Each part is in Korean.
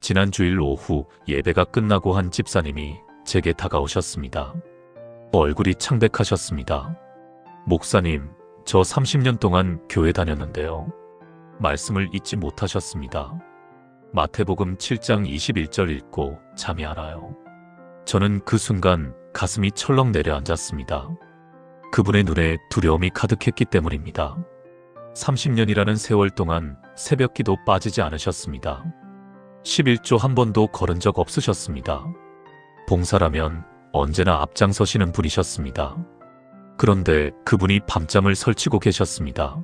지난 주일 오후 예배가 끝나고 한 집사님이 제게 다가오셨습니다. 얼굴이 창백하셨습니다. 목사님, 저 30년 동안 교회 다녔는데요. 말씀을 잊지 못하셨습니다. 마태복음 7장 21절 읽고 잠이 안 와요. 저는 그 순간 가슴이 철렁 내려앉았습니다. 그분의 눈에 두려움이 가득했기 때문입니다. 30년이라는 세월 동안 새벽기도 빠지지 않으셨습니다. 11조 한 번도 걸은 적 없으셨습니다. 봉사라면 언제나 앞장서시는 분이셨습니다. 그런데 그분이 밤잠을 설치고 계셨습니다.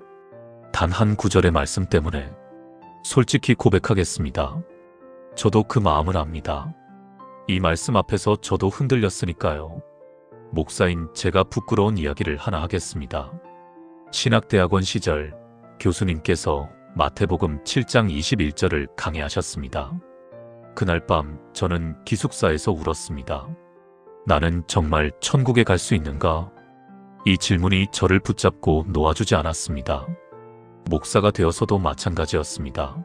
단 한 구절의 말씀 때문에. 솔직히 고백하겠습니다. 저도 그 마음을 압니다. 이 말씀 앞에서 저도 흔들렸으니까요. 목사인 제가 부끄러운 이야기를 하나 하겠습니다. 신학대학원 시절 교수님께서 마태복음 7장 21절을 강해하셨습니다. 그날 밤 저는 기숙사에서 울었습니다. 나는 정말 천국에 갈 수 있는가? 이 질문이 저를 붙잡고 놓아주지 않았습니다. 목사가 되어서도 마찬가지였습니다.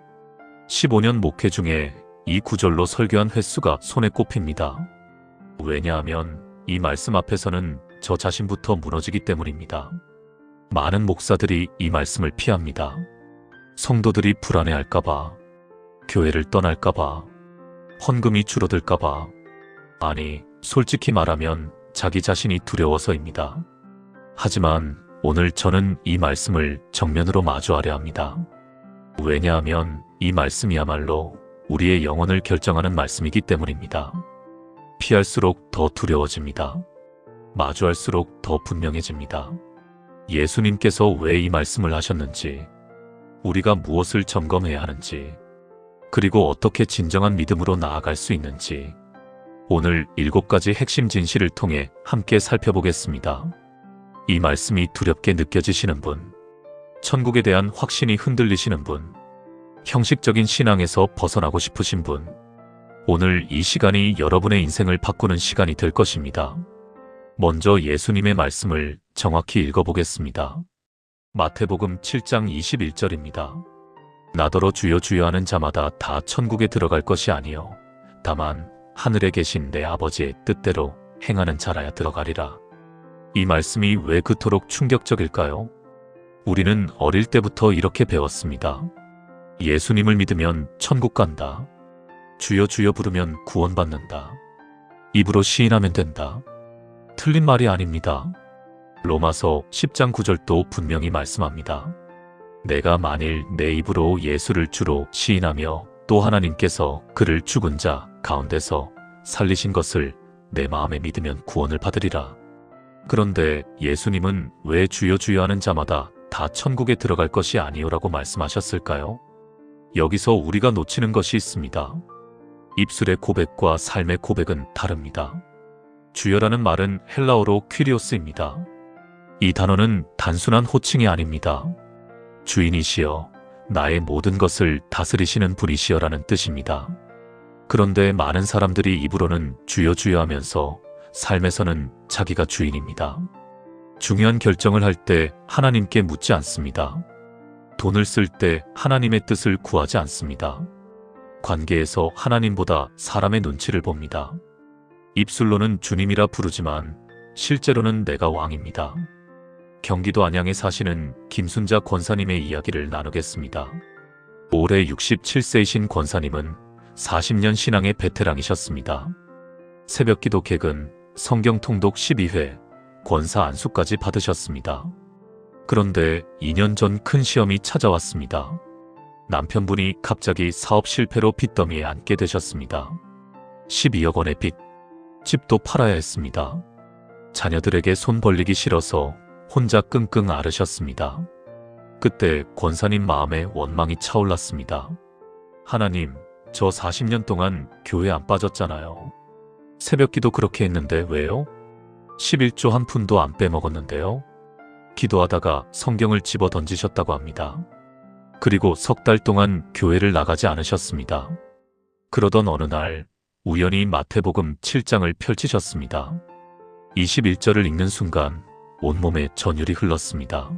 15년 목회 중에 이 구절로 설교한 횟수가 손에 꼽힙니다. 왜냐하면 이 말씀 앞에서는 저 자신부터 무너지기 때문입니다. 많은 목사들이 이 말씀을 피합니다. 성도들이 불안해할까봐, 교회를 떠날까봐, 헌금이 줄어들까봐, 아니, 솔직히 말하면 자기 자신이 두려워서입니다. 하지만 오늘 저는 이 말씀을 정면으로 마주하려 합니다. 왜냐하면 이 말씀이야말로 우리의 영혼을 결정하는 말씀이기 때문입니다. 피할수록 더 두려워집니다. 마주할수록 더 분명해집니다. 예수님께서 왜 이 말씀을 하셨는지, 우리가 무엇을 점검해야 하는지, 그리고 어떻게 진정한 믿음으로 나아갈 수 있는지 오늘 7가지 핵심 진실을 통해 함께 살펴보겠습니다. 이 말씀이 두렵게 느껴지시는 분, 천국에 대한 확신이 흔들리시는 분, 형식적인 신앙에서 벗어나고 싶으신 분, 오늘 이 시간이 여러분의 인생을 바꾸는 시간이 될 것입니다. 먼저 예수님의 말씀을 정확히 읽어보겠습니다. 마태복음 7장 21절입니다. 나더러 주여 주여 하는 자마다 다 천국에 들어갈 것이 아니요 다만 하늘에 계신 내 아버지의 뜻대로 행하는 자라야 들어가리라. 이 말씀이 왜 그토록 충격적일까요? 우리는 어릴 때부터 이렇게 배웠습니다. 예수님을 믿으면 천국 간다. 주여 주여 부르면 구원받는다. 입으로 시인하면 된다. 틀린 말이 아닙니다. 로마서 10장 9절도 분명히 말씀합니다. 내가 만일 내 입으로 예수를 주로 시인하며 또 하나님께서 그를 죽은 자 가운데서 살리신 것을 내 마음에 믿으면 구원을 받으리라. 그런데 예수님은 왜 주여 주여 하는 자마다 다 천국에 들어갈 것이 아니오라고 말씀하셨을까요? 여기서 우리가 놓치는 것이 있습니다. 입술의 고백과 삶의 고백은 다릅니다. 주여라는 말은 헬라어로 퀴리오스입니다. 이 단어는 단순한 호칭이 아닙니다. 주인이시여, 나의 모든 것을 다스리시는 분이시여라는 뜻입니다. 그런데 많은 사람들이 입으로는 주여 주여 하면서 삶에서는 자기가 주인입니다. 중요한 결정을 할 때 하나님께 묻지 않습니다. 돈을 쓸 때 하나님의 뜻을 구하지 않습니다. 관계에서 하나님보다 사람의 눈치를 봅니다. 입술로는 주님이라 부르지만 실제로는 내가 왕입니다. 경기도 안양에 사시는 김순자 권사님의 이야기를 나누겠습니다. 올해 67세이신 권사님은 40년 신앙의 베테랑이셨습니다. 새벽기도 개근, 성경 통독 12회, 권사 안수까지 받으셨습니다. 그런데 2년 전 큰 시험이 찾아왔습니다. 남편분이 갑자기 사업 실패로 빚더미에 앉게 되셨습니다. 12억 원의 빚, 집도 팔아야 했습니다. 자녀들에게 손 벌리기 싫어서 혼자 끙끙 앓으셨습니다. 그때 권사님 마음에 원망이 차올랐습니다. 하나님, 저 40년 동안 교회 안 빠졌잖아요. 새벽기도 그렇게 했는데 왜요? 11조 한 푼도 안 빼먹었는데요. 기도하다가 성경을 집어 던지셨다고 합니다. 그리고 석 달 동안 교회를 나가지 않으셨습니다. 그러던 어느 날 우연히 마태복음 7장을 펼치셨습니다. 21절을 읽는 순간 온몸에 전율이 흘렀습니다.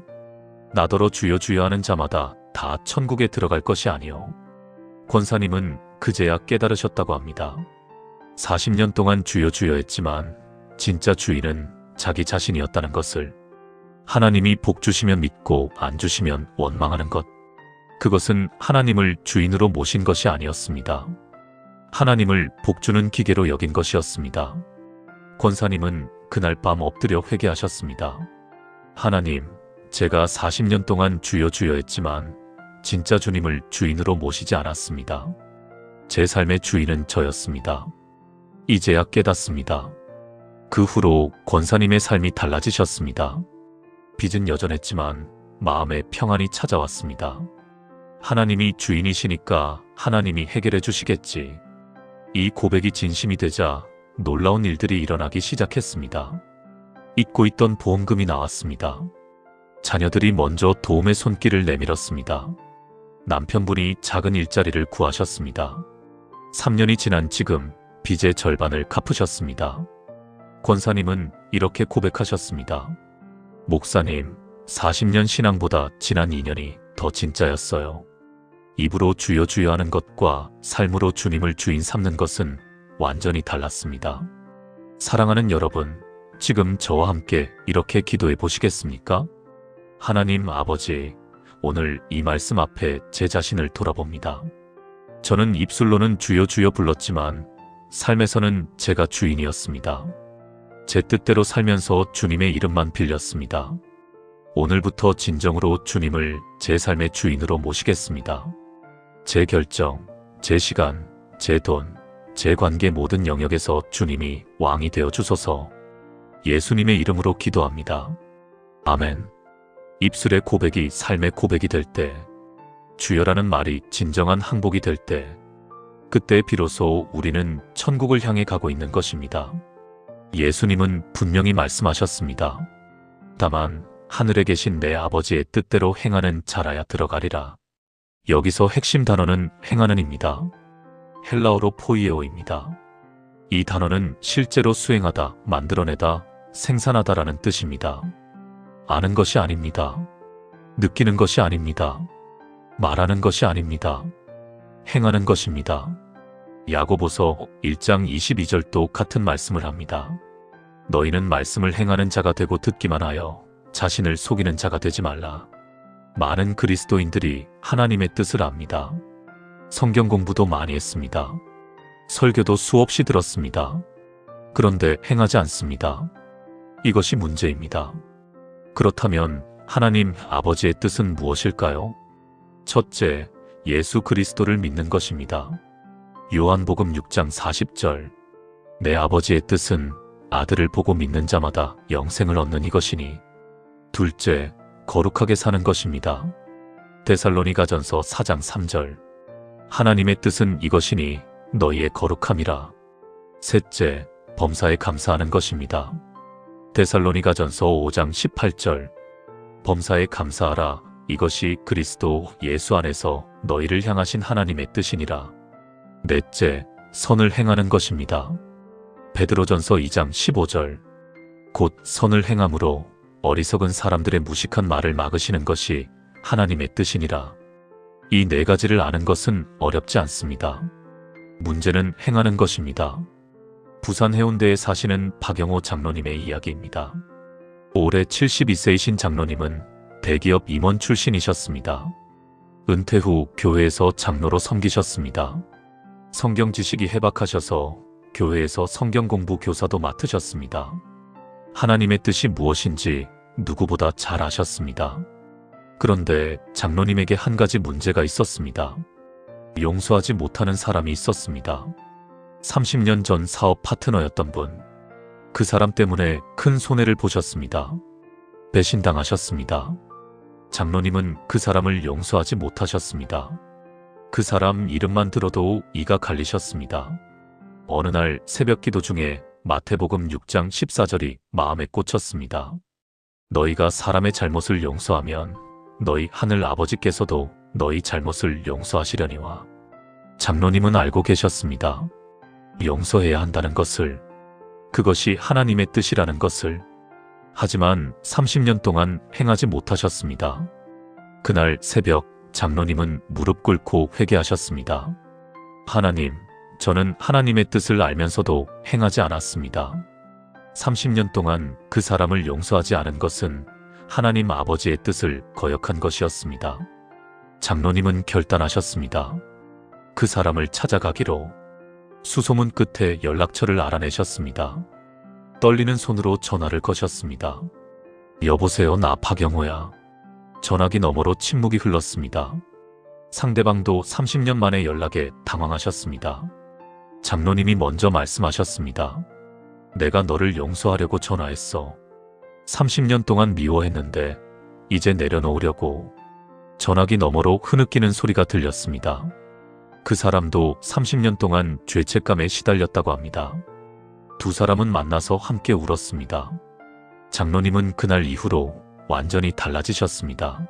나더러 주여 주여 하는 자마다 다 천국에 들어갈 것이 아니요. 권사님은 그제야 깨달으셨다고 합니다. 40년 동안 주여 주여 했지만 진짜 주인은 자기 자신이었다는 것을, 하나님이 복 주시면 믿고 안 주시면 원망하는 것, 그것은 하나님을 주인으로 모신 것이 아니었습니다. 하나님을 복 주는 기계로 여긴 것이었습니다. 권사님은 그날 밤 엎드려 회개하셨습니다. 하나님, 제가 40년 동안 주여 주여 했지만 진짜 주님을 주인으로 모시지 않았습니다. 제 삶의 주인은 저였습니다. 이제야 깨닫습니다. 그 후로 권사님의 삶이 달라지셨습니다. 빚은 여전했지만 마음에 평안이 찾아왔습니다. 하나님이 주인이시니까 하나님이 해결해 주시겠지. 이 고백이 진심이 되자 놀라운 일들이 일어나기 시작했습니다. 잊고 있던 보험금이 나왔습니다. 자녀들이 먼저 도움의 손길을 내밀었습니다. 남편분이 작은 일자리를 구하셨습니다. 3년이 지난 지금 빚의 절반을 갚으셨습니다. 권사님은 이렇게 고백하셨습니다. 목사님, 40년 신앙보다 지난 2년이 더 진짜였어요. 입으로 주여 주여 하는 것과 삶으로 주님을 주인 삼는 것은 완전히 달랐습니다. 사랑하는 여러분, 지금 저와 함께 이렇게 기도해 보시겠습니까? 하나님 아버지, 오늘 이 말씀 앞에 제 자신을 돌아봅니다. 저는 입술로는 주여 주여 불렀지만 삶에서는 제가 주인이었습니다. 제 뜻대로 살면서 주님의 이름만 빌렸습니다. 오늘부터 진정으로 주님을 제 삶의 주인으로 모시겠습니다. 제 결정, 제 시간, 제 돈, 제 관계 모든 영역에서 주님이 왕이 되어 주소서. 예수님의 이름으로 기도합니다. 아멘. 입술의 고백이 삶의 고백이 될 때, 주여라는 말이 진정한 항복이 될 때, 그때 비로소 우리는 천국을 향해 가고 있는 것입니다. 예수님은 분명히 말씀하셨습니다. 다만 하늘에 계신 내 아버지의 뜻대로 행하는 자라야 들어가리라. 여기서 핵심 단어는 행하는입니다. 헬라어로 포이에오입니다. 이 단어는 실제로 수행하다, 만들어내다, 생산하다라는 뜻입니다. 아는 것이 아닙니다. 느끼는 것이 아닙니다. 말하는 것이 아닙니다. 행하는 것입니다. 야고보서 1장 22절도 같은 말씀을 합니다. 너희는 말씀을 행하는 자가 되고 듣기만 하여 자신을 속이는 자가 되지 말라. 많은 그리스도인들이 하나님의 뜻을 압니다. 성경 공부도 많이 했습니다. 설교도 수없이 들었습니다. 그런데 행하지 않습니다. 이것이 문제입니다. 그렇다면 하나님 아버지의 뜻은 무엇일까요? 첫째, 예수 그리스도를 믿는 것입니다. 요한복음 6장 40절. 내 아버지의 뜻은 아들을 보고 믿는 자마다 영생을 얻는 이것이니. 둘째, 거룩하게 사는 것입니다. 데살로니가전서 4장 3절. 하나님의 뜻은 이것이니 너희의 거룩함이라. 셋째, 범사에 감사하는 것입니다. 데살로니가전서 5장 18절. 범사에 감사하라. 이것이 그리스도 예수 안에서 너희를 향하신 하나님의 뜻이니라. 넷째, 선을 행하는 것입니다. 베드로전서 2장 15절. 곧 선을 행함으로 어리석은 사람들의 무식한 말을 막으시는 것이 하나님의 뜻이니라. 이 네 가지를 아는 것은 어렵지 않습니다. 문제는 행하는 것입니다. 부산 해운대에 사시는 박영호 장로님의 이야기입니다. 올해 72세이신 장로님은 대기업 임원 출신이셨습니다. 은퇴 후 교회에서 장로로 섬기셨습니다. 성경 지식이 해박하셔서 교회에서 성경 공부 교사도 맡으셨습니다. 하나님의 뜻이 무엇인지 누구보다 잘 아셨습니다. 그런데 장로님에게 한 가지 문제가 있었습니다. 용서하지 못하는 사람이 있었습니다. 30년 전 사업 파트너였던 분. 그 사람 때문에 큰 손해를 보셨습니다. 배신당하셨습니다. 장로님은 그 사람을 용서하지 못하셨습니다. 그 사람 이름만 들어도 이가 갈리셨습니다. 어느 날 새벽 기도 중에 마태복음 6장 14절이 마음에 꽂혔습니다. 너희가 사람의 잘못을 용서하면 너희 하늘 아버지께서도 너희 잘못을 용서하시려니와. 장로님은 알고 계셨습니다. 용서해야 한다는 것을, 그것이 하나님의 뜻이라는 것을. 하지만 30년 동안 행하지 못하셨습니다. 그날 새벽 장로님은 무릎 꿇고 회개하셨습니다. 하나님, 저는 하나님의 뜻을 알면서도 행하지 않았습니다. 30년 동안 그 사람을 용서하지 않은 것은 하나님 아버지의 뜻을 거역한 것이었습니다. 장로님은 결단하셨습니다. 그 사람을 찾아가기로. 수소문 끝에 연락처를 알아내셨습니다. 떨리는 손으로 전화를 거셨습니다. 여보세요, 나 박영호야. 전화기 너머로 침묵이 흘렀습니다. 상대방도 30년 만에 연락에 당황하셨습니다. 장로님이 먼저 말씀하셨습니다. 내가 너를 용서하려고 전화했어. 30년 동안 미워했는데 이제 내려놓으려고. 전화기 너머로 흐느끼는 소리가 들렸습니다. 그 사람도 30년 동안 죄책감에 시달렸다고 합니다. 두 사람은 만나서 함께 울었습니다. 장로님은 그날 이후로 완전히 달라지셨습니다.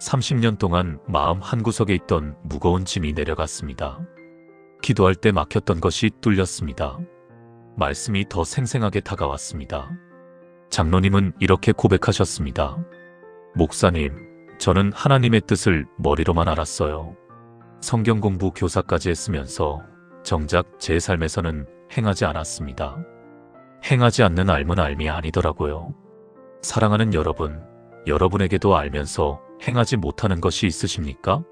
30년 동안 마음 한구석에 있던 무거운 짐이 내려갔습니다. 기도할 때 막혔던 것이 뚫렸습니다. 말씀이 더 생생하게 다가왔습니다. 장로님은 이렇게 고백하셨습니다. 목사님, 저는 하나님의 뜻을 머리로만 알았어요. 성경 공부 교사까지 했으면서 정작 제 삶에서는 행하지 않았습니다. 행하지 않는 알면 알미 아니더라고요. 사랑하는 여러분, 여러분에게도 알면서 행하지 못하는 것이 있으십니까?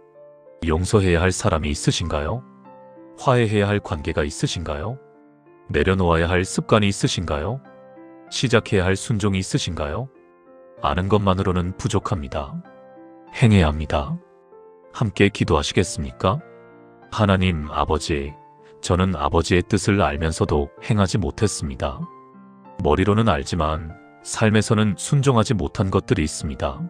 용서해야 할 사람이 있으신가요? 화해해야 할 관계가 있으신가요? 내려놓아야 할 습관이 있으신가요? 시작해야 할 순종이 있으신가요? 아는 것만으로는 부족합니다. 행해야 합니다. 함께 기도하시겠습니까? 하나님 아버지, 저는 아버지의 뜻을 알면서도 행하지 못했습니다. 머리로는 알지만 삶에서는 순종하지 못한 것들이 있습니다.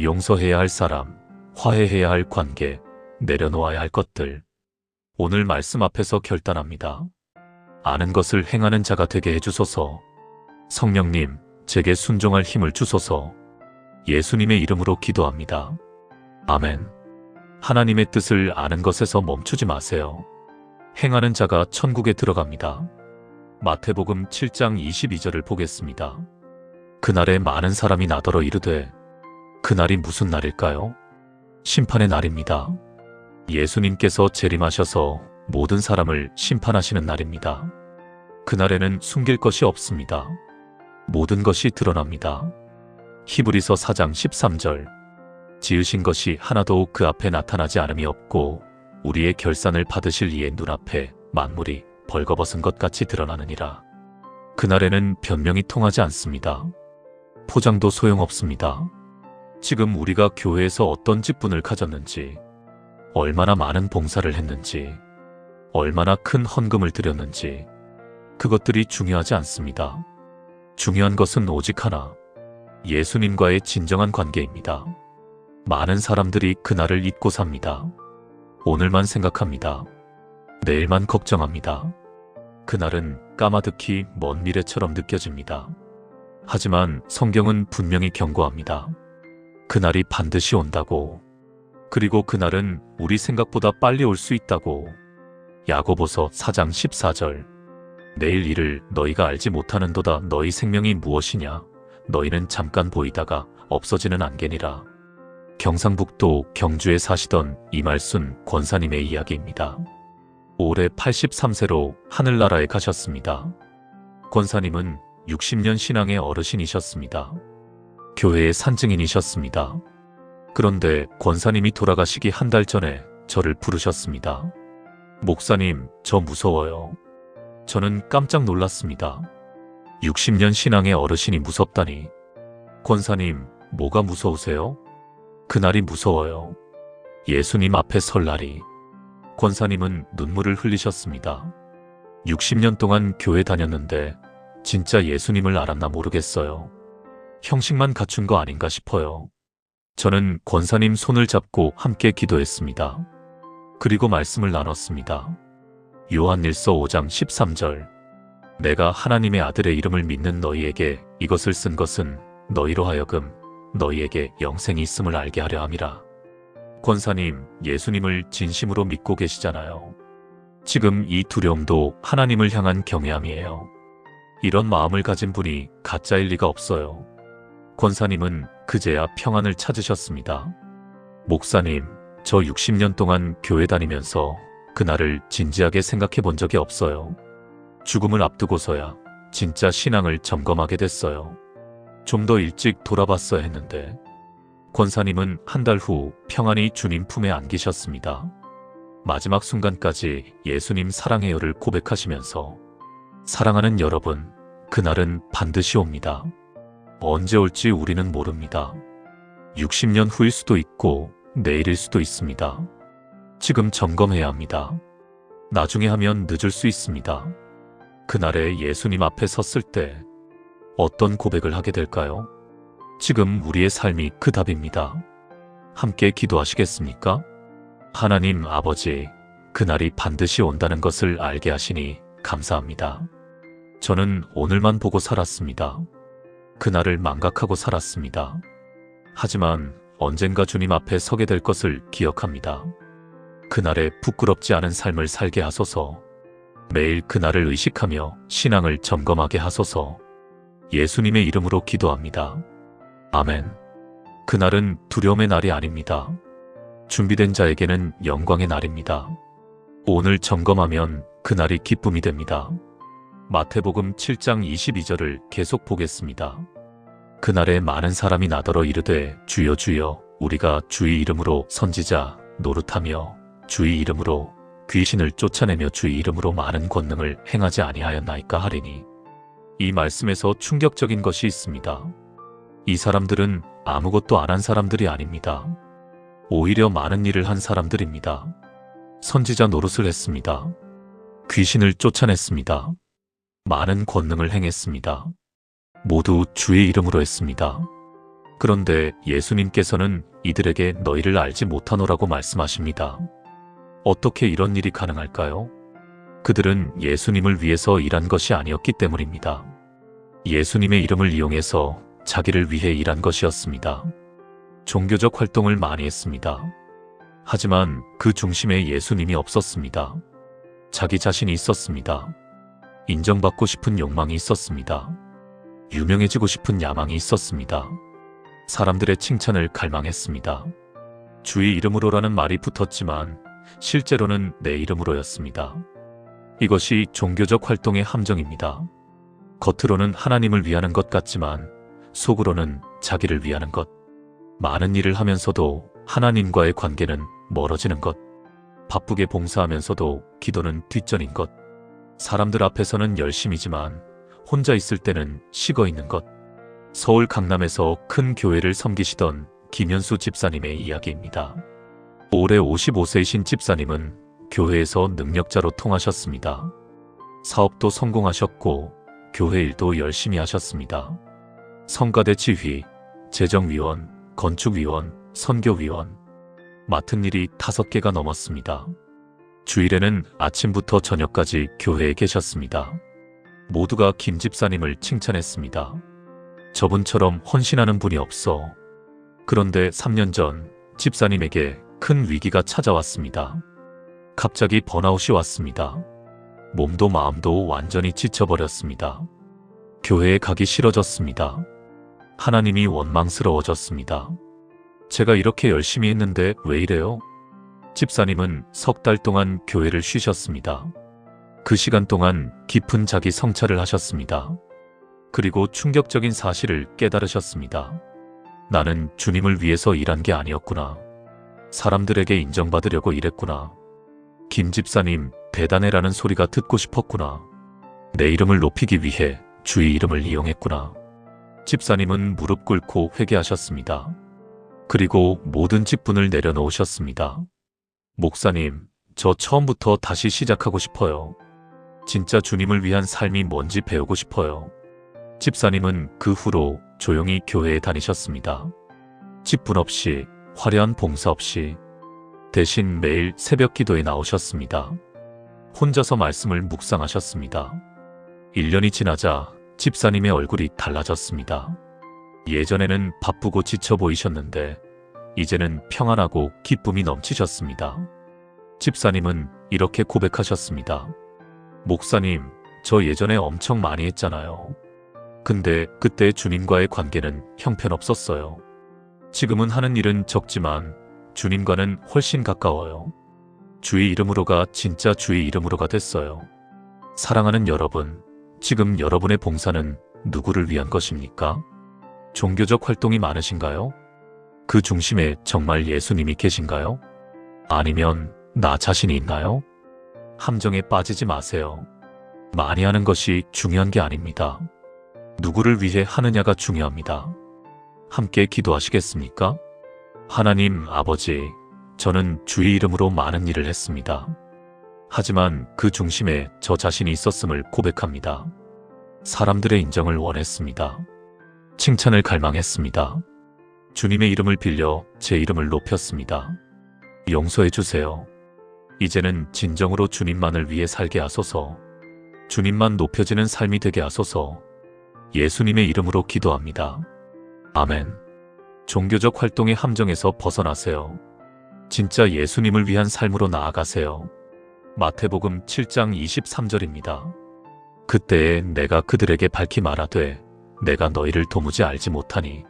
용서해야 할 사람, 화해해야 할 관계, 내려놓아야 할 것들. 오늘 말씀 앞에서 결단합니다. 아는 것을 행하는 자가 되게 해주소서. 성령님, 제게 순종할 힘을 주소서. 예수님의 이름으로 기도합니다. 아멘. 하나님의 뜻을 아는 것에서 멈추지 마세요. 행하는 자가 천국에 들어갑니다. 마태복음 7장 22절을 보겠습니다. 그날에 많은 사람이 나더러 이르되, 그날이 무슨 날일까요? 심판의 날입니다. 예수님께서 재림하셔서 모든 사람을 심판하시는 날입니다. 그날에는 숨길 것이 없습니다. 모든 것이 드러납니다. 히브리서 4장 13절. 지으신 것이 하나도 그 앞에 나타나지 않음이 없고 우리의 결산을 받으실 이의 눈앞에 만물이 벌거벗은 것 같이 드러나느니라. 그날에는 변명이 통하지 않습니다. 포장도 소용없습니다. 지금 우리가 교회에서 어떤 직분을 가졌는지, 얼마나 많은 봉사를 했는지, 얼마나 큰 헌금을 드렸는지, 그것들이 중요하지 않습니다. 중요한 것은 오직 하나, 예수님과의 진정한 관계입니다. 많은 사람들이 그날을 잊고 삽니다. 오늘만 생각합니다. 내일만 걱정합니다. 그날은 까마득히 먼 미래처럼 느껴집니다. 하지만 성경은 분명히 경고합니다. 그날이 반드시 온다고. 그리고 그날은 우리 생각보다 빨리 올 수 있다고. 야고보서 4장 14절. 내일 일을 너희가 알지 못하는도다. 너희 생명이 무엇이냐? 너희는 잠깐 보이다가 없어지는 안개니라. 경상북도 경주에 사시던 이말순 권사님의 이야기입니다. 올해 83세로 하늘나라에 가셨습니다. 권사님은 60년 신앙의 어르신이셨습니다. 교회의 산증인이셨습니다. 그런데 권사님이 돌아가시기 한 달 전에 저를 부르셨습니다. 목사님, 저 무서워요. 저는 깜짝 놀랐습니다. 60년 신앙의 어르신이 무섭다니. 권사님, 뭐가 무서우세요? 그날이 무서워요. 예수님 앞에 설 날이. 권사님은 눈물을 흘리셨습니다. 60년 동안 교회 다녔는데 진짜 예수님을 알았나 모르겠어요. 형식만 갖춘 거 아닌가 싶어요. 저는 권사님 손을 잡고 함께 기도했습니다. 그리고 말씀을 나눴습니다. 요한일서 5장 13절. 내가 하나님의 아들의 이름을 믿는 너희에게 이것을 쓴 것은 너희로 하여금 너희에게 영생이 있음을 알게 하려 함이라. 권사님, 예수님을 진심으로 믿고 계시잖아요. 지금 이 두려움도 하나님을 향한 경외함이에요. 이런 마음을 가진 분이 가짜일 리가 없어요. 권사님은 그제야 평안을 찾으셨습니다. 목사님, 저 60년 동안 교회 다니면서 그날을 진지하게 생각해 본 적이 없어요. 죽음을 앞두고서야 진짜 신앙을 점검하게 됐어요. 좀 더 일찍 돌아봤어야 했는데. 권사님은 한 달 후 평안히 주님 품에 안기셨습니다. 마지막 순간까지 예수님 사랑해요를 고백하시면서 사랑하는 여러분, 그날은 반드시 옵니다. 언제 올지 우리는 모릅니다. 60년 후일 수도 있고 내일일 수도 있습니다. 지금 점검해야 합니다. 나중에 하면 늦을 수 있습니다. 그날에 예수님 앞에 섰을 때 어떤 고백을 하게 될까요? 지금 우리의 삶이 그 답입니다. 함께 기도하시겠습니까? 하나님 아버지, 그날이 반드시 온다는 것을 알게 하시니 감사합니다. 저는 오늘만 보고 살았습니다. 그날을 망각하고 살았습니다. 하지만 언젠가 주님 앞에 서게 될 것을 기억합니다. 그날에 부끄럽지 않은 삶을 살게 하소서. 매일 그날을 의식하며 신앙을 점검하게 하소서. 예수님의 이름으로 기도합니다. 아멘. 그날은 두려움의 날이 아닙니다. 준비된 자에게는 영광의 날입니다. 오늘 점검하면 그날이 기쁨이 됩니다. 마태복음 7장 22절을 계속 보겠습니다. 그날에 많은 사람이 나더러 이르되 주여 주여 우리가 주의 이름으로 선지자 노릇하며 주의 이름으로 귀신을 쫓아내며 주의 이름으로 많은 권능을 행하지 아니하였나이까 하리니. 이 말씀에서 충격적인 것이 있습니다. 이 사람들은 아무것도 안 한 사람들이 아닙니다. 오히려 많은 일을 한 사람들입니다. 선지자 노릇을 했습니다. 귀신을 쫓아냈습니다. 많은 권능을 행했습니다. 모두 주의 이름으로 했습니다. 그런데 예수님께서는 이들에게 너희를 알지 못하노라고 말씀하십니다. 어떻게 이런 일이 가능할까요? 그들은 예수님을 위해서 일한 것이 아니었기 때문입니다. 예수님의 이름을 이용해서 자기를 위해 일한 것이었습니다. 종교적 활동을 많이 했습니다. 하지만 그 중심에 예수님이 없었습니다. 자기 자신이 있었습니다. 인정받고 싶은 욕망이 있었습니다. 유명해지고 싶은 야망이 있었습니다. 사람들의 칭찬을 갈망했습니다. 주의 이름으로라는 말이 붙었지만 실제로는 내 이름으로였습니다. 이것이 종교적 활동의 함정입니다. 겉으로는 하나님을 위하는 것 같지만 속으로는 자기를 위하는 것. 많은 일을 하면서도 하나님과의 관계는 멀어지는 것. 바쁘게 봉사하면서도 기도는 뒷전인 것. 사람들 앞에서는 열심이지만 혼자 있을 때는 식어 있는 것. 서울 강남에서 큰 교회를 섬기시던 김현수 집사님의 이야기입니다. 올해 55세이신 집사님은 교회에서 능력자로 통하셨습니다. 사업도 성공하셨고 교회 일도 열심히 하셨습니다. 성가대 지휘, 재정위원, 건축위원, 선교위원 맡은 일이 5개가 넘었습니다. 주일에는 아침부터 저녁까지 교회에 계셨습니다. 모두가 김 집사님을 칭찬했습니다. 저분처럼 헌신하는 분이 없어. 그런데 3년 전 집사님에게 큰 위기가 찾아왔습니다. 갑자기 번아웃이 왔습니다. 몸도 마음도 완전히 지쳐버렸습니다. 교회에 가기 싫어졌습니다. 하나님이 원망스러워졌습니다. 제가 이렇게 열심히 했는데 왜 이래요? 집사님은 3달 동안 교회를 쉬셨습니다. 그 시간 동안 깊은 자기 성찰을 하셨습니다. 그리고 충격적인 사실을 깨달으셨습니다. 나는 주님을 위해서 일한 게 아니었구나. 사람들에게 인정받으려고 일했구나. 김 집사님, 대단해라는 소리가 듣고 싶었구나. 내 이름을 높이기 위해 주의 이름을 이용했구나. 집사님은 무릎 꿇고 회개하셨습니다. 그리고 모든 직분을 내려놓으셨습니다. 목사님, 저 처음부터 다시 시작하고 싶어요. 진짜 주님을 위한 삶이 뭔지 배우고 싶어요. 집사님은 그 후로 조용히 교회에 다니셨습니다. 직분 없이, 화려한 봉사 없이 대신 매일 새벽 기도에 나오셨습니다. 혼자서 말씀을 묵상하셨습니다. 1년이 지나자 집사님의 얼굴이 달라졌습니다. 예전에는 바쁘고 지쳐 보이셨는데 이제는 평안하고 기쁨이 넘치셨습니다. 집사님은 이렇게 고백하셨습니다. 목사님, 저 예전에 엄청 많이 했잖아요. 근데 그때 주님과의 관계는 형편없었어요. 지금은 하는 일은 적지만 주님과는 훨씬 가까워요. 주의 이름으로가 진짜 주의 이름으로가 됐어요. 사랑하는 여러분, 지금 여러분의 봉사는 누구를 위한 것입니까? 종교적 활동이 많으신가요? 그 중심에 정말 예수님이 계신가요? 아니면 나 자신이 있나요? 함정에 빠지지 마세요. 많이 하는 것이 중요한 게 아닙니다. 누구를 위해 하느냐가 중요합니다. 함께 기도하시겠습니까? 하나님 아버지, 저는 주의 이름으로 많은 일을 했습니다. 하지만 그 중심에 저 자신이 있었음을 고백합니다. 사람들의 인정을 원했습니다. 칭찬을 갈망했습니다. 주님의 이름을 빌려 제 이름을 높였습니다. 용서해 주세요. 이제는 진정으로 주님만을 위해 살게 하소서. 주님만 높여지는 삶이 되게 하소서. 예수님의 이름으로 기도합니다. 아멘. 종교적 활동의 함정에서 벗어나세요. 진짜 예수님을 위한 삶으로 나아가세요. 마태복음 7장 23절입니다. 그때에 내가 그들에게 밝히 말하되 내가 너희를 도무지 알지 못하니.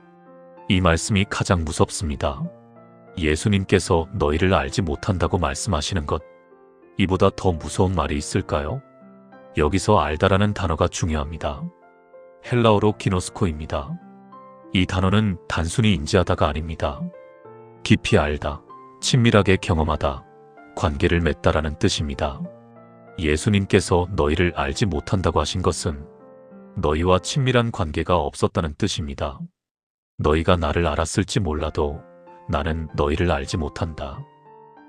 이 말씀이 가장 무섭습니다. 예수님께서 너희를 알지 못한다고 말씀하시는 것, 이보다 더 무서운 말이 있을까요? 여기서 알다라는 단어가 중요합니다. 헬라어로 기노스코입니다. 이 단어는 단순히 인지하다가 아닙니다. 깊이 알다, 친밀하게 경험하다, 관계를 맺다라는 뜻입니다. 예수님께서 너희를 알지 못한다고 하신 것은 너희와 친밀한 관계가 없었다는 뜻입니다. 너희가 나를 알았을지 몰라도 나는 너희를 알지 못한다.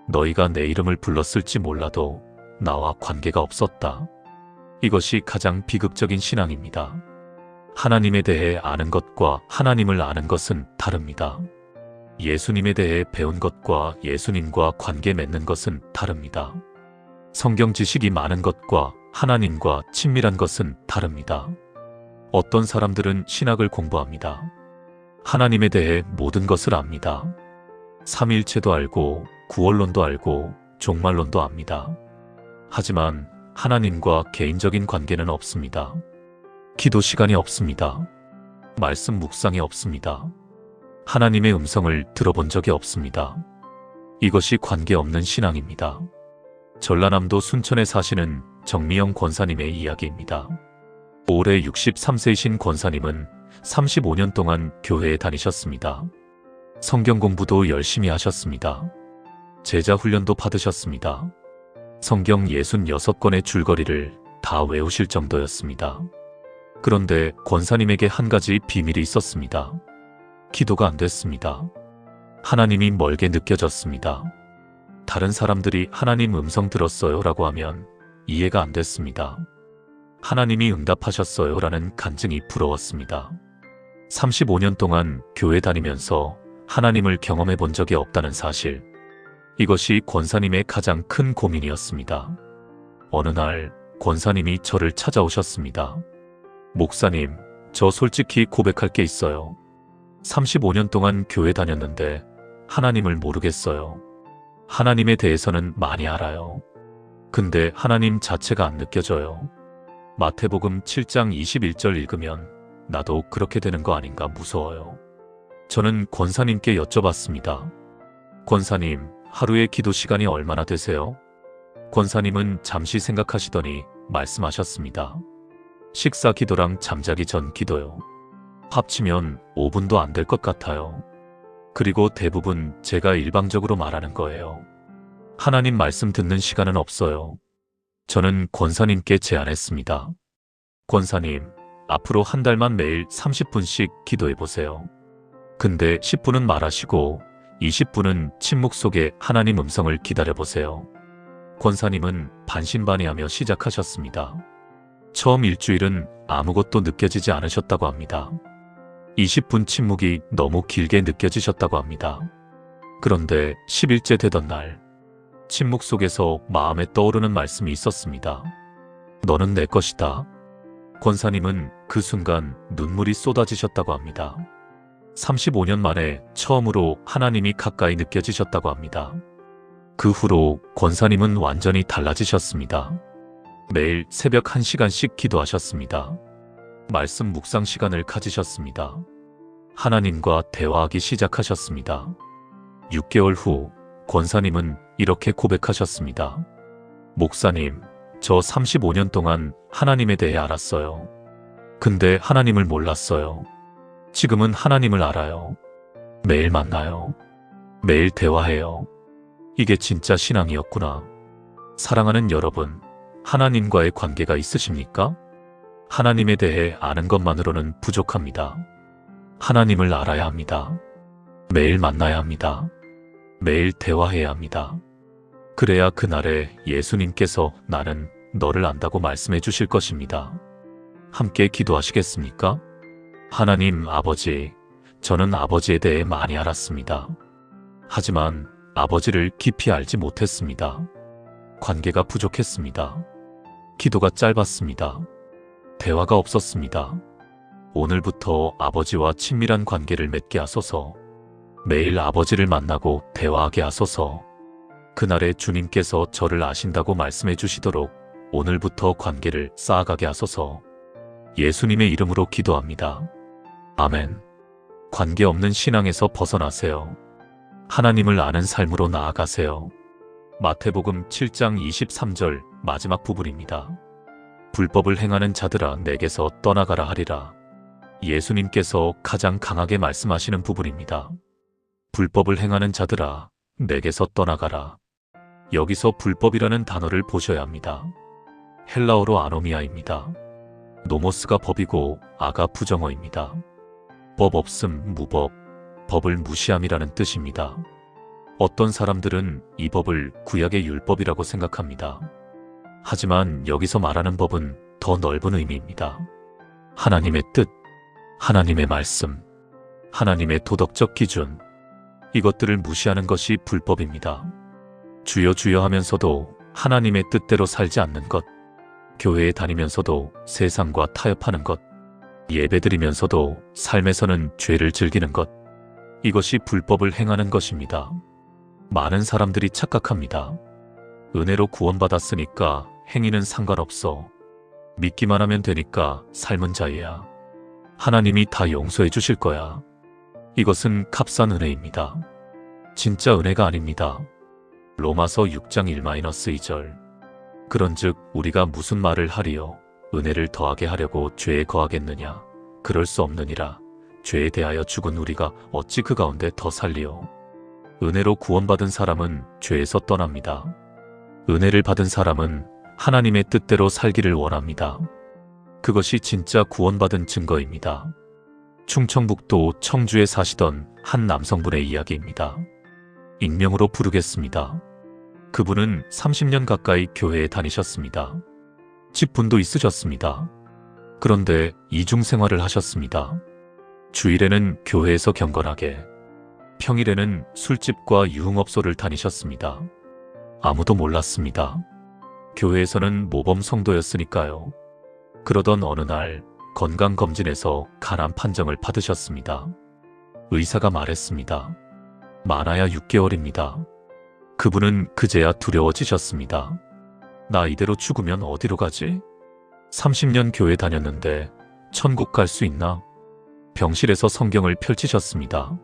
너희가 내 이름을 불렀을지 몰라도 나와 관계가 없었다. 이것이 가장 비극적인 신앙입니다. 하나님에 대해 아는 것과 하나님을 아는 것은 다릅니다. 예수님에 대해 배운 것과 예수님과 관계 맺는 것은 다릅니다. 성경 지식이 많은 것과 하나님과 친밀한 것은 다릅니다. 어떤 사람들은 신학을 공부합니다. 하나님에 대해 모든 것을 압니다. 삼위일체도 알고 구원론도 알고 종말론도 압니다. 하지만 하나님과 개인적인 관계는 없습니다. 기도 시간이 없습니다. 말씀 묵상이 없습니다. 하나님의 음성을 들어본 적이 없습니다. 이것이 관계없는 신앙입니다. 전라남도 순천에 사시는 정미영 권사님의 이야기입니다. 올해 63세이신 권사님은 35년 동안 교회에 다니셨습니다. 성경 공부도 열심히 하셨습니다. 제자 훈련도 받으셨습니다. 성경 66권의 줄거리를 다 외우실 정도였습니다. 그런데 권사님에게 한 가지 비밀이 있었습니다. 기도가 안 됐습니다. 하나님이 멀게 느껴졌습니다. 다른 사람들이 하나님 음성 들었어요 라고 하면 이해가 안 됐습니다. 하나님이 응답하셨어요 라는 간증이 부러웠습니다. 35년 동안 교회 다니면서 하나님을 경험해 본 적이 없다는 사실. 이것이 권사님의 가장 큰 고민이었습니다. 어느 날 권사님이 저를 찾아오셨습니다. 목사님, 저 솔직히 고백할 게 있어요. 35년 동안 교회 다녔는데 하나님을 모르겠어요. 하나님에 대해서는 많이 알아요. 근데 하나님 자체가 안 느껴져요. 마태복음 7장 21절 읽으면 나도 그렇게 되는 거 아닌가 무서워요. 저는 권사님께 여쭤봤습니다. 권사님, 하루에 기도 시간이 얼마나 되세요? 권사님은 잠시 생각하시더니 말씀하셨습니다. 식사 기도랑 잠자기 전 기도요. 합치면 5분도 안 될 것 같아요. 그리고 대부분 제가 일방적으로 말하는 거예요. 하나님 말씀 듣는 시간은 없어요. 저는 권사님께 제안했습니다. 권사님, 앞으로 한 달만 매일 30분씩 기도해보세요. 근데 10분은 말하시고 20분은 침묵 속에 하나님 음성을 기다려보세요. 권사님은 반신반의하며 시작하셨습니다. 처음 일주일은 아무것도 느껴지지 않으셨다고 합니다. 20분 침묵이 너무 길게 느껴지셨다고 합니다. 그런데 10일째 되던 날, 침묵 속에서 마음에 떠오르는 말씀이 있었습니다. 너는 내 것이다. 권사님은 그 순간 눈물이 쏟아지셨다고 합니다. 35년 만에 처음으로 하나님이 가까이 느껴지셨다고 합니다. 그 후로 권사님은 완전히 달라지셨습니다. 매일 새벽 1시간씩 기도하셨습니다. 말씀 묵상 시간을 가지셨습니다. 하나님과 대화하기 시작하셨습니다. 6개월 후 권사님은 이렇게 고백하셨습니다. 목사님, 저 35년 동안 하나님에 대해 알았어요. 근데 하나님을 몰랐어요. 지금은 하나님을 알아요. 매일 만나요. 매일 대화해요. 이게 진짜 신앙이었구나. 사랑하는 여러분, 하나님과의 관계가 있으십니까? 하나님에 대해 아는 것만으로는 부족합니다. 하나님을 알아야 합니다. 매일 만나야 합니다. 매일 대화해야 합니다. 그래야 그날에 예수님께서 나는 너를 안다고 말씀해 주실 것입니다. 함께 기도하시겠습니까? 하나님 아버지, 저는 아버지에 대해 많이 알았습니다. 하지만 아버지를 깊이 알지 못했습니다. 관계가 부족했습니다. 기도가 짧았습니다. 대화가 없었습니다. 오늘부터 아버지와 친밀한 관계를 맺게 하소서. 매일 아버지를 만나고 대화하게 하소서. 그날에 주님께서 저를 아신다고 말씀해 주시도록 오늘부터 관계를 쌓아가게 하소서. 예수님의 이름으로 기도합니다. 아멘. 관계 없는 신앙에서 벗어나세요. 하나님을 아는 삶으로 나아가세요. 마태복음 7장 23절 마지막 부분입니다. 불법을 행하는 자들아 내게서 떠나가라 하리라. 예수님께서 가장 강하게 말씀하시는 부분입니다. 불법을 행하는 자들아 내게서 떠나가라. 여기서 불법이라는 단어를 보셔야 합니다. 헬라어로 아노미아입니다. 노모스가 법이고 아가 부정어입니다. 법 없음 무법, 법을 무시함이라는 뜻입니다. 어떤 사람들은 이 법을 구약의 율법이라고 생각합니다. 하지만 여기서 말하는 법은 더 넓은 의미입니다. 하나님의 뜻, 하나님의 말씀, 하나님의 도덕적 기준, 이것들을 무시하는 것이 불법입니다. 주여 주여 하면서도 하나님의 뜻대로 살지 않는 것, 교회에 다니면서도 세상과 타협하는 것, 예배드리면서도 삶에서는 죄를 즐기는 것, 이것이 불법을 행하는 것입니다. 많은 사람들이 착각합니다. 은혜로 구원받았으니까 행위는 상관없어. 믿기만 하면 되니까 삶은 자유야. 하나님이 다 용서해 주실 거야. 이것은 값싼 은혜입니다. 진짜 은혜가 아닙니다. 로마서 6장 1-2절. 그런즉 우리가 무슨 말을 하리요? 은혜를 더하게 하려고 죄에 거하겠느냐? 그럴 수 없느니라. 죄에 대하여 죽은 우리가 어찌 그 가운데 더 살리요? 은혜로 구원받은 사람은 죄에서 떠납니다. 은혜를 받은 사람은 하나님의 뜻대로 살기를 원합니다. 그것이 진짜 구원받은 증거입니다. 충청북도 청주에 사시던 한 남성분의 이야기입니다. 익명으로 부르겠습니다. 그분은 30년 가까이 교회에 다니셨습니다. 직분도 있으셨습니다. 그런데 이중 생활을 하셨습니다. 주일에는 교회에서 경건하게, 평일에는 술집과 유흥업소를 다니셨습니다. 아무도 몰랐습니다. 교회에서는 모범 성도였으니까요. 그러던 어느 날 건강검진에서 간암 판정을 받으셨습니다. 의사가 말했습니다. 많아야 6개월입니다. 그분은 그제야 두려워지셨습니다. 나 이대로 죽으면 어디로 가지? 30년 교회 다녔는데 천국 갈 수 있나? 병실에서 성경을 펼치셨습니다.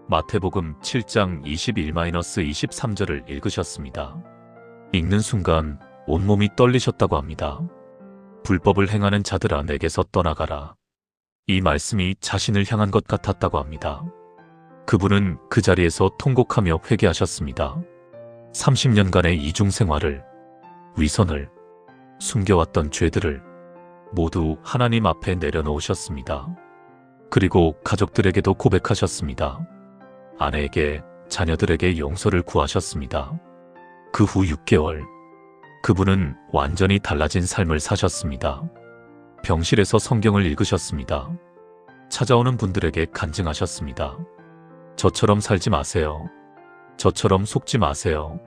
마태복음 7장 21-23절을 읽으셨습니다. 읽는 순간 온몸이 떨리셨다고 합니다. 불법을 행하는 자들아 내게서 떠나가라. 이 말씀이 자신을 향한 것 같았다고 합니다. 그분은 그 자리에서 통곡하며 회개하셨습니다. 30년간의 이중생활을, 위선을, 숨겨왔던 죄들을 모두 하나님 앞에 내려놓으셨습니다. 그리고 가족들에게도 고백하셨습니다. 아내에게, 자녀들에게 용서를 구하셨습니다. 그 후 6개월, 그분은 완전히 달라진 삶을 사셨습니다. 병실에서 성경을 읽으셨습니다. 찾아오는 분들에게 간증하셨습니다. 저처럼 살지 마세요. 저처럼 속지 마세요.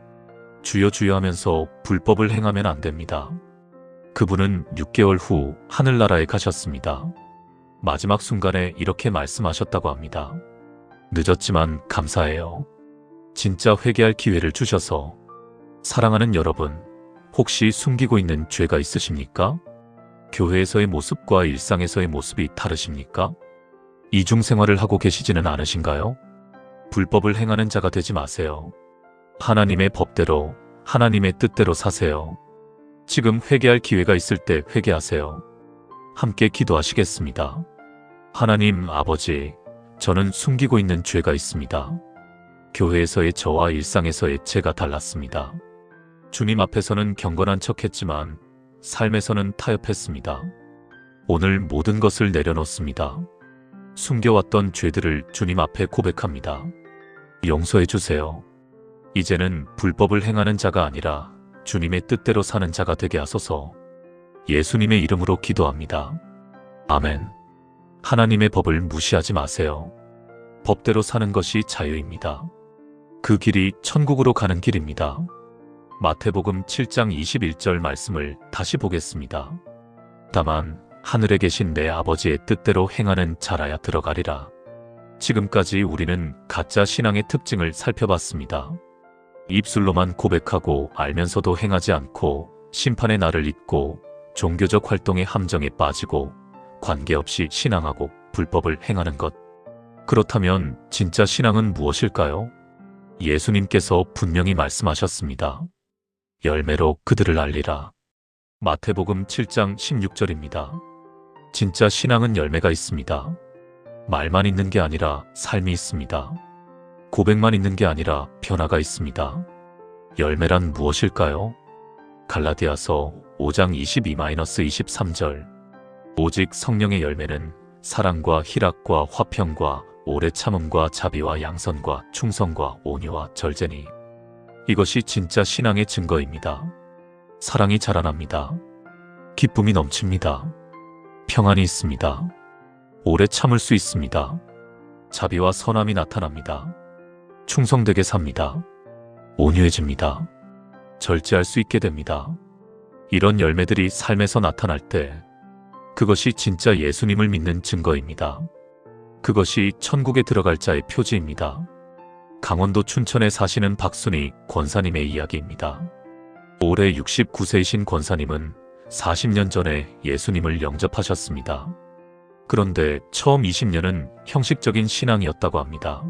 주여 주여 하면서 불법을 행하면 안 됩니다. 그분은 6개월 후 하늘나라에 가셨습니다. 마지막 순간에 이렇게 말씀하셨다고 합니다. 늦었지만 감사해요. 진짜 회개할 기회를 주셔서. 사랑하는 여러분, 혹시 숨기고 있는 죄가 있으십니까? 교회에서의 모습과 일상에서의 모습이 다르십니까? 이중생활을 하고 계시지는 않으신가요? 불법을 행하는 자가 되지 마세요. 하나님의 법대로, 하나님의 뜻대로 사세요. 지금 회개할 기회가 있을 때 회개하세요. 함께 기도하시겠습니다. 하나님 아버지, 저는 숨기고 있는 죄가 있습니다. 교회에서의 저와 일상에서의 제가 달랐습니다. 주님 앞에서는 경건한 척했지만 삶에서는 타협했습니다. 오늘 모든 것을 내려놓습니다. 숨겨왔던 죄들을 주님 앞에 고백합니다. 용서해 주세요. 이제는 불법을 행하는 자가 아니라 주님의 뜻대로 사는 자가 되게 하소서. 예수님의 이름으로 기도합니다. 아멘. 하나님의 법을 무시하지 마세요. 법대로 사는 것이 자유입니다. 그 길이 천국으로 가는 길입니다. 마태복음 7장 21절 말씀을 다시 보겠습니다. 다만 하늘에 계신 내 아버지의 뜻대로 행하는 자라야 들어가리라. 지금까지 우리는 가짜 신앙의 특징을 살펴봤습니다. 입술로만 고백하고 알면서도 행하지 않고 심판의 날을 잊고 종교적 활동의 함정에 빠지고 관계없이 신앙하고 불법을 행하는 것. 그렇다면 진짜 신앙은 무엇일까요? 예수님께서 분명히 말씀하셨습니다. 열매로 그들을 알리라. 마태복음 7장 16절입니다. 진짜 신앙은 열매가 있습니다. 말만 있는 게 아니라 삶이 있습니다. 고백만 있는 게 아니라 변화가 있습니다. 열매란 무엇일까요? 갈라디아서 5장 22-23절. 오직 성령의 열매는 사랑과 희락과 화평과 오래 참음과 자비와 양선과 충성과 온유와 절제니. 이것이 진짜 신앙의 증거입니다. 사랑이 자라납니다. 기쁨이 넘칩니다. 평안이 있습니다. 오래 참을 수 있습니다. 자비와 선함이 나타납니다. 충성되게 삽니다. 온유해집니다. 절제할 수 있게 됩니다. 이런 열매들이 삶에서 나타날 때 그것이 진짜 예수님을 믿는 증거입니다. 그것이 천국에 들어갈 자의 표지입니다. 강원도 춘천에 사시는 박순희 권사님의 이야기입니다. 올해 69세이신 권사님은 40년 전에 예수님을 영접하셨습니다. 그런데 처음 20년은 형식적인 신앙이었다고 합니다.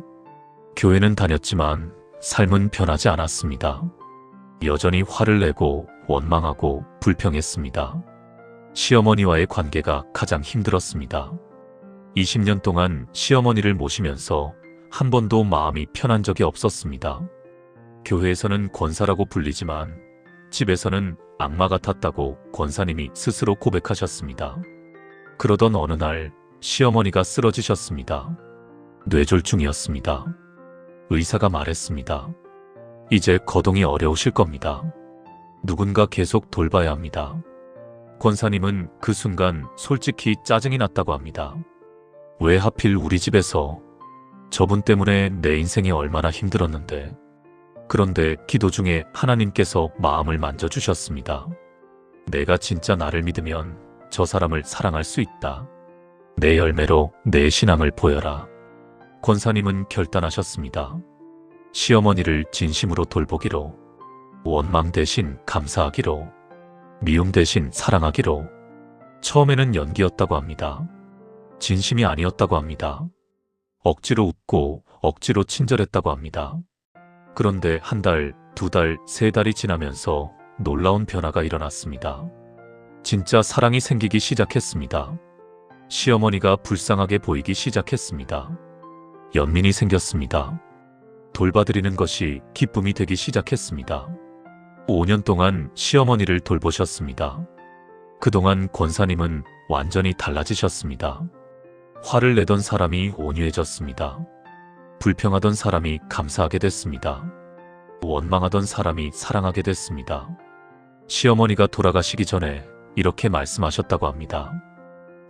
교회는 다녔지만 삶은 변하지 않았습니다. 여전히 화를 내고 원망하고 불평했습니다. 시어머니와의 관계가 가장 힘들었습니다. 20년 동안 시어머니를 모시면서 한 번도 마음이 편한 적이 없었습니다. 교회에서는 권사라고 불리지만 집에서는 악마 같았다고 권사님이 스스로 고백하셨습니다. 그러던 어느 날 시어머니가 쓰러지셨습니다. 뇌졸중이었습니다. 의사가 말했습니다. 이제 거동이 어려우실 겁니다. 누군가 계속 돌봐야 합니다. 권사님은 그 순간 솔직히 짜증이 났다고 합니다. 왜 하필 우리 집에서? 저분 때문에 내 인생이 얼마나 힘들었는데. 그런데 기도 중에 하나님께서 마음을 만져주셨습니다. 내가 진짜 나를 믿으면 저 사람을 사랑할 수 있다. 내 열매로 내 신앙을 보여라. 권사님은 결단하셨습니다. 시어머니를 진심으로 돌보기로, 원망 대신 감사하기로, 미움 대신 사랑하기로. 처음에는 연기였다고 합니다. 진심이 아니었다고 합니다. 억지로 웃고 억지로 친절했다고 합니다. 그런데 한 달, 두 달, 세 달이 지나면서 놀라운 변화가 일어났습니다. 진짜 사랑이 생기기 시작했습니다. 시어머니가 불쌍하게 보이기 시작했습니다. 연민이 생겼습니다. 돌봐드리는 것이 기쁨이 되기 시작했습니다. 5년 동안 시어머니를 돌보셨습니다. 그동안 권사님은 완전히 달라지셨습니다. 화를 내던 사람이 온유해졌습니다. 불평하던 사람이 감사하게 됐습니다. 원망하던 사람이 사랑하게 됐습니다. 시어머니가 돌아가시기 전에 이렇게 말씀하셨다고 합니다.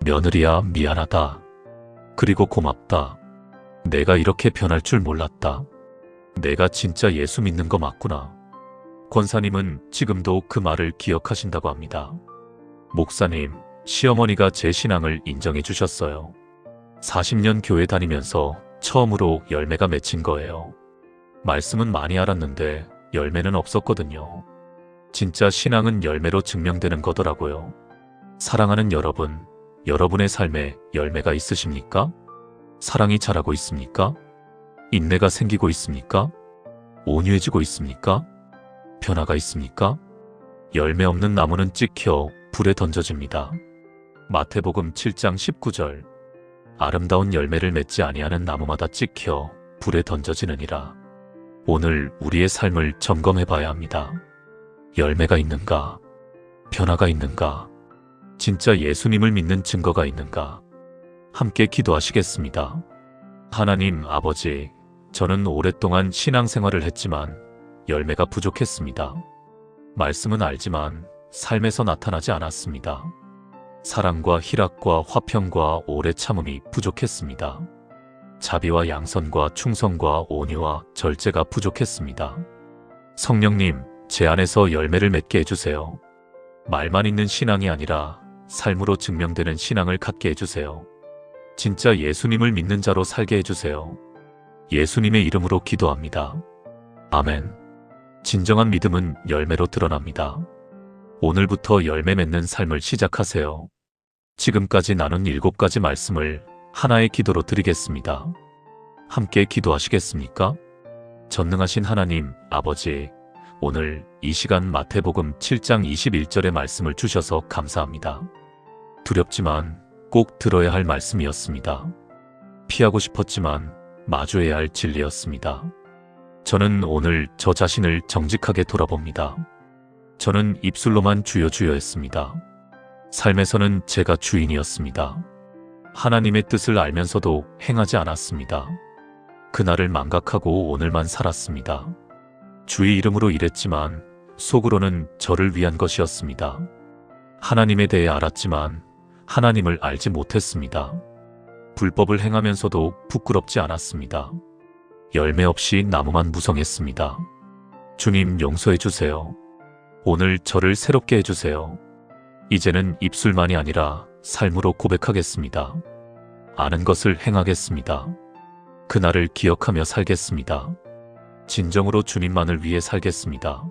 며느리야, 미안하다. 그리고 고맙다. 내가 이렇게 변할 줄 몰랐다. 내가 진짜 예수 믿는 거 맞구나. 권사님은 지금도 그 말을 기억하신다고 합니다. 목사님, 시어머니가 제 신앙을 인정해 주셨어요. 40년 교회 다니면서 처음으로 열매가 맺힌 거예요. 말씀은 많이 알았는데 열매는 없었거든요. 진짜 신앙은 열매로 증명되는 거더라고요. 사랑하는 여러분, 여러분의 삶에 열매가 있으십니까? 사랑이 자라고 있습니까? 인내가 생기고 있습니까? 온유해지고 있습니까? 변화가 있습니까? 열매 없는 나무는 찍혀 불에 던져집니다. 마태복음 7장 19절. 아름다운 열매를 맺지 아니하는 나무마다 찍혀 불에 던져지느니라. 오늘 우리의 삶을 점검해 봐야 합니다. 열매가 있는가? 변화가 있는가? 진짜 예수님을 믿는 증거가 있는가? 함께 기도하시겠습니다. 하나님 아버지, 저는 오랫동안 신앙생활을 했지만 열매가 부족했습니다. 말씀은 알지만 삶에서 나타나지 않았습니다. 사랑과 희락과 화평과 오래 참음이 부족했습니다. 자비와 양선과 충성과 온유와 절제가 부족했습니다. 성령님, 제 안에서 열매를 맺게 해주세요. 말만 있는 신앙이 아니라 삶으로 증명되는 신앙을 갖게 해주세요. 진짜 예수님을 믿는 자로 살게 해주세요. 예수님의 이름으로 기도합니다. 아멘. 진정한 믿음은 열매로 드러납니다. 오늘부터 열매 맺는 삶을 시작하세요. 지금까지 나눈 7가지 말씀을 하나의 기도로 드리겠습니다. 함께 기도하시겠습니까? 전능하신 하나님, 아버지, 오늘 이 시간 마태복음 7장 21절의 말씀을 주셔서 감사합니다. 두렵지만 꼭 들어야 할 말씀이었습니다. 피하고 싶었지만 마주해야 할 진리였습니다. 저는 오늘 저 자신을 정직하게 돌아봅니다. 저는 입술로만 주여 주여 했습니다. 삶에서는 제가 주인이었습니다. 하나님의 뜻을 알면서도 행하지 않았습니다. 그날을 망각하고 오늘만 살았습니다. 주의 이름으로 일했지만 속으로는 저를 위한 것이었습니다. 하나님에 대해 알았지만 하나님을 알지 못했습니다. 불법을 행하면서도 부끄럽지 않았습니다. 열매 없이 나무만 무성했습니다. 주님 용서해 주세요. 오늘 저를 새롭게 해주세요. 이제는 입술만이 아니라 삶으로 고백하겠습니다. 아는 것을 행하겠습니다. 그날을 기억하며 살겠습니다. 진정으로 주님만을 위해 살겠습니다.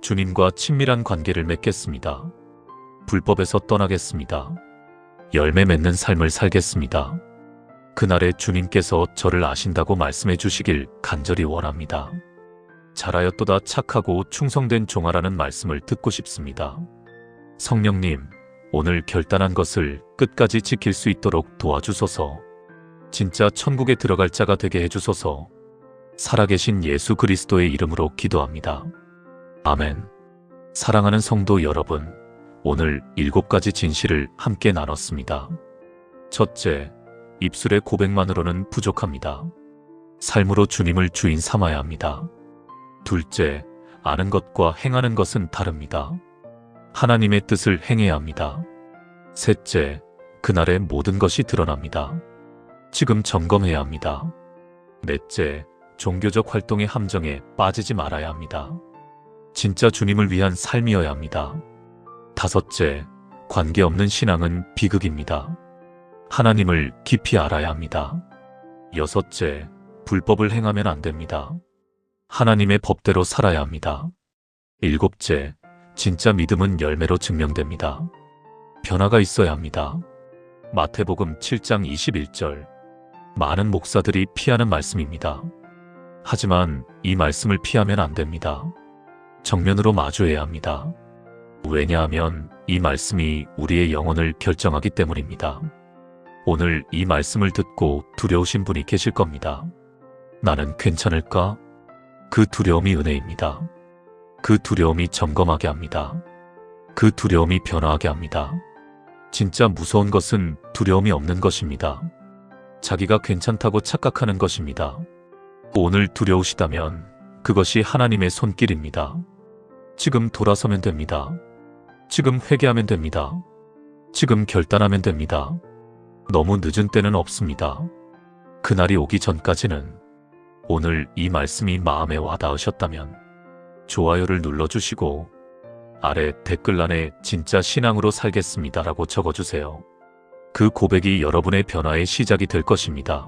주님과 친밀한 관계를 맺겠습니다. 불법에서 떠나겠습니다. 열매 맺는 삶을 살겠습니다. 그날에 주님께서 저를 아신다고 말씀해 주시길 간절히 원합니다. 잘하였도다 착하고 충성된 종아라는 말씀을 듣고 싶습니다. 성령님, 오늘 결단한 것을 끝까지 지킬 수 있도록 도와주소서. 진짜 천국에 들어갈 자가 되게 해주소서. 살아계신 예수 그리스도의 이름으로 기도합니다. 아멘. 사랑하는 성도 여러분, 오늘 7가지 진실을 함께 나눴습니다. 첫째, 입술의 고백만으로는 부족합니다. 삶으로 주님을 주인 삼아야 합니다. 둘째, 아는 것과 행하는 것은 다릅니다. 하나님의 뜻을 행해야 합니다. 셋째, 그날의 모든 것이 드러납니다. 지금 점검해야 합니다. 넷째, 종교적 활동의 함정에 빠지지 말아야 합니다. 진짜 주님을 위한 삶이어야 합니다. 다섯째, 관계없는 신앙은 비극입니다. 하나님을 깊이 알아야 합니다. 여섯째, 불법을 행하면 안 됩니다. 하나님의 법대로 살아야 합니다. 일곱째, 진짜 믿음은 열매로 증명됩니다. 변화가 있어야 합니다. 마태복음 7장 21절. 많은 목사들이 피하는 말씀입니다. 하지만 이 말씀을 피하면 안 됩니다. 정면으로 마주해야 합니다. 왜냐하면 이 말씀이 우리의 영혼을 결정하기 때문입니다. 오늘 이 말씀을 듣고 두려우신 분이 계실 겁니다. 나는 괜찮을까? 그 두려움이 은혜입니다. 그 두려움이 점검하게 합니다. 그 두려움이 변화하게 합니다. 진짜 무서운 것은 두려움이 없는 것입니다. 자기가 괜찮다고 착각하는 것입니다. 오늘 두려우시다면 그것이 하나님의 손길입니다. 지금 돌아서면 됩니다. 지금 회개하면 됩니다. 지금 결단하면 됩니다. 너무 늦은 때는 없습니다. 그날이 오기 전까지는 오늘 이 말씀이 마음에 와닿으셨다면 좋아요를 눌러주시고 아래 댓글란에 진짜 신앙으로 살겠습니다라고 적어주세요. 그 고백이 여러분의 변화의 시작이 될 것입니다.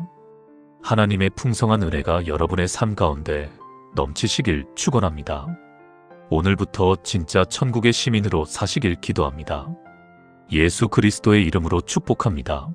하나님의 풍성한 은혜가 여러분의 삶 가운데 넘치시길 축원합니다. 오늘부터 진짜 천국의 시민으로 사시길 기도합니다. 예수 그리스도의 이름으로 축복합니다.